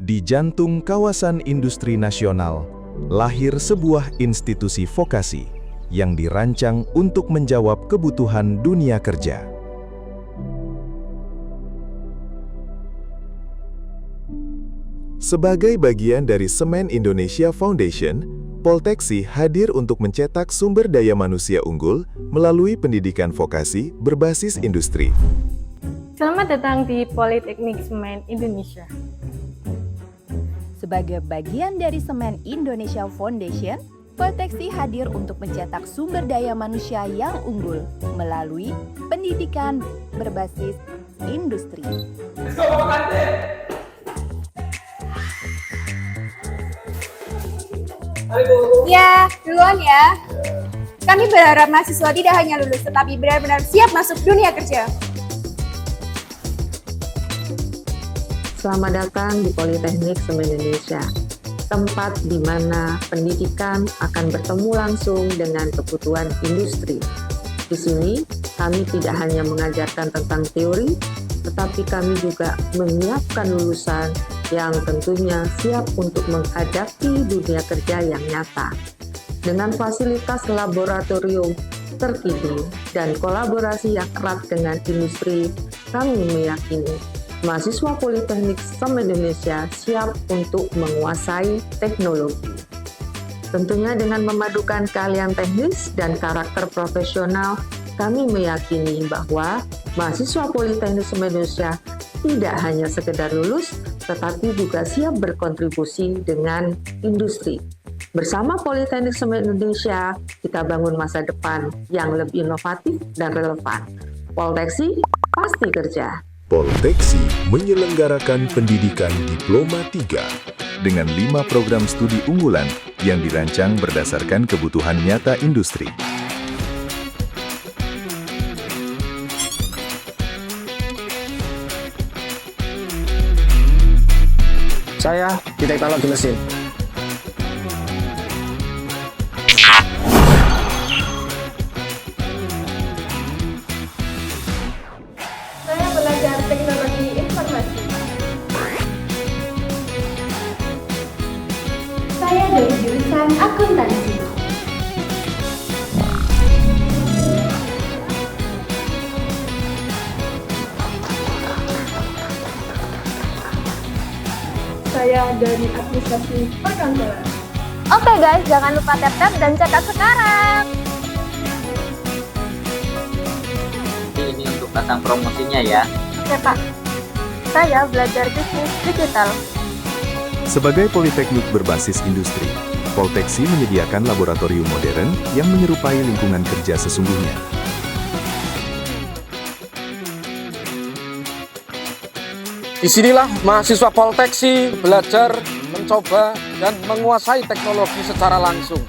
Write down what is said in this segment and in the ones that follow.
Di jantung kawasan industri nasional, lahir sebuah institusi vokasi yang dirancang untuk menjawab kebutuhan dunia kerja. Sebagai bagian dari Semen Indonesia Foundation, Polteksi hadir untuk mencetak sumber daya manusia unggul melalui pendidikan vokasi berbasis industri. Selamat datang di Politeknik Semen Indonesia. Sebagai bagian dari Semen Indonesia Foundation, Polteksi hadir untuk mencetak sumber daya manusia yang unggul melalui pendidikan berbasis industri. Ya, duluan ya. Kami berharap mahasiswa tidak hanya lulus, tetapi benar-benar siap masuk dunia kerja. Selamat datang di Politeknik Semen Indonesia, tempat di mana pendidikan akan bertemu langsung dengan kebutuhan industri. Di sini, kami tidak hanya mengajarkan tentang teori, tetapi kami juga menyiapkan lulusan yang tentunya siap untuk menghadapi dunia kerja yang nyata. Dengan fasilitas laboratorium terkini dan kolaborasi yang erat dengan industri, kami meyakini mahasiswa Politeknik Semen Indonesia siap untuk menguasai teknologi. Tentunya dengan memadukan keahlian teknis dan karakter profesional, kami meyakini bahwa mahasiswa Politeknik Semen Indonesia tidak hanya sekedar lulus, tetapi juga siap berkontribusi dengan industri. Bersama Politeknik Semen Indonesia, kita bangun masa depan yang lebih inovatif dan relevan. Polteksi pasti kerja. Polteksi menyelenggarakan pendidikan Diploma 3 dengan 5 program studi unggulan yang dirancang berdasarkan kebutuhan nyata industri. Saya Arsitek Teknologi Mesin. Saya belajar teknologi informasi. Saya dari jurusan akuntansi. Saya dari administrasi perkantoran. Oke guys, jangan lupa tap-tap dan catat sekarang. Ini untuk pasang promosinya ya. Oke Pak, saya belajar bisnis digital. Sebagai politeknik berbasis industri, Polteksi menyediakan laboratorium modern yang menyerupai lingkungan kerja sesungguhnya. Disinilah mahasiswa Polteksi belajar, mencoba, dan menguasai teknologi secara langsung.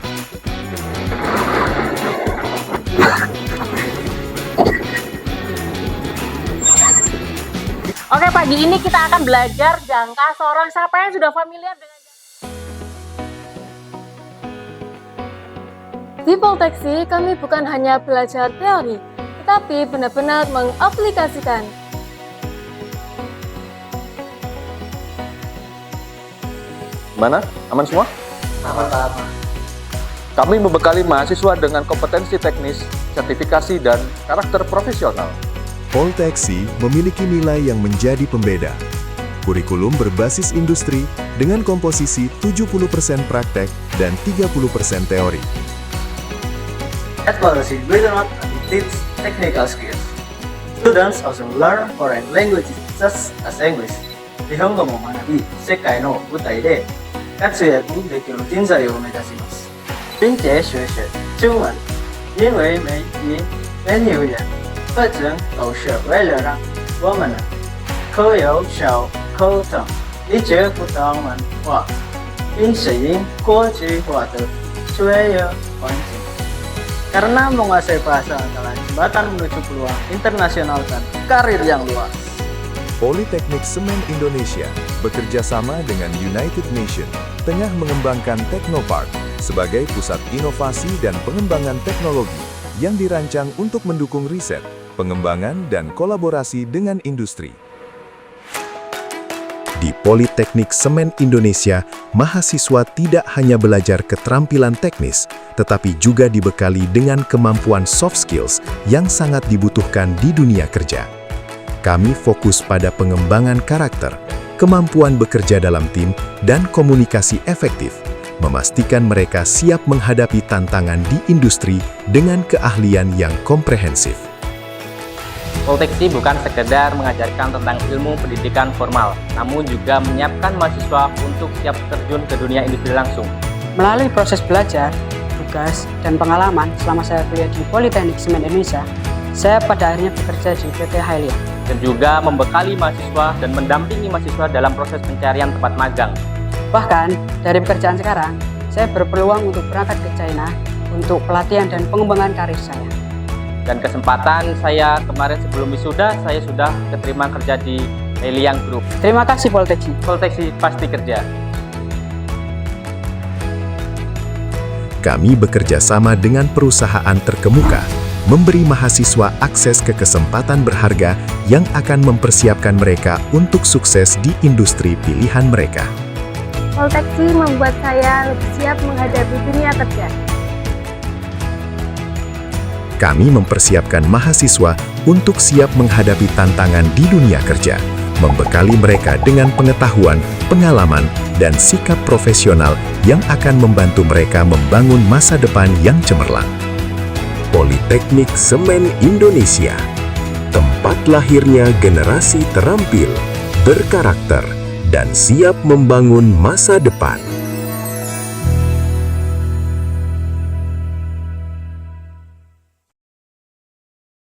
Oke, pagi ini kita akan belajar jangka sorong. Siapa yang sudah familiar dengan Di Polteksi, kami bukan hanya belajar teori, tetapi benar-benar mengaplikasikan. Gimana? Aman semua? Aman. Kami membekali mahasiswa dengan kompetensi teknis, sertifikasi, dan karakter profesional. Polteksi memiliki nilai yang menjadi pembeda. Kurikulum berbasis industri dengan komposisi 70% praktek dan 30% teori. At Polteksi, we do not teach technical skills. Students also learn foreign languages such as English. 日本語も学び、世界の舞台で活躍できる人材を目指します。并且学习中文，因为每一门语言课程都是为了让我们可有效沟通，理解不同文化，并适应国际化的就业环境。Karena menguasai bahasa adalah jembatan menuju peluang internasional dan karir yang luas. Politeknik Semen Indonesia bekerja sama dengan United Nations tengah mengembangkan Teknopark sebagai pusat inovasi dan pengembangan teknologi yang dirancang untuk mendukung riset, pengembangan, dan kolaborasi dengan industri. Di Politeknik Semen Indonesia, mahasiswa tidak hanya belajar keterampilan teknis, tetapi juga dibekali dengan kemampuan soft skills yang sangat dibutuhkan di dunia kerja. Kami fokus pada pengembangan karakter, kemampuan bekerja dalam tim, dan komunikasi efektif, memastikan mereka siap menghadapi tantangan di industri dengan keahlian yang komprehensif. Polteksi bukan sekedar mengajarkan tentang ilmu pendidikan formal, namun juga menyiapkan mahasiswa untuk siap terjun ke dunia industri langsung. Melalui proses belajar, tugas, dan pengalaman selama saya kuliah di Politeknik Semen Indonesia, saya pada akhirnya bekerja di PT Hailia. Dan juga membekali mahasiswa dan mendampingi mahasiswa dalam proses pencarian tempat magang. Bahkan, dari pekerjaan sekarang, saya berpeluang untuk berangkat ke China untuk pelatihan dan pengembangan karir saya. Dan kesempatan saya kemarin sebelum wisuda, saya sudah keterima kerja di Heliang Group. Terima kasih Polteksi. Polteksi pasti kerja. Kami bekerja sama dengan perusahaan terkemuka, memberi mahasiswa akses ke kesempatan berharga yang akan mempersiapkan mereka untuk sukses di industri pilihan mereka. Polteksi membuat saya lebih siap menghadapi dunia kerja. Kami mempersiapkan mahasiswa untuk siap menghadapi tantangan di dunia kerja, membekali mereka dengan pengetahuan, pengalaman, dan sikap profesional yang akan membantu mereka membangun masa depan yang cemerlang. Politeknik Semen Indonesia, tempat lahirnya generasi terampil, berkarakter, dan siap membangun masa depan.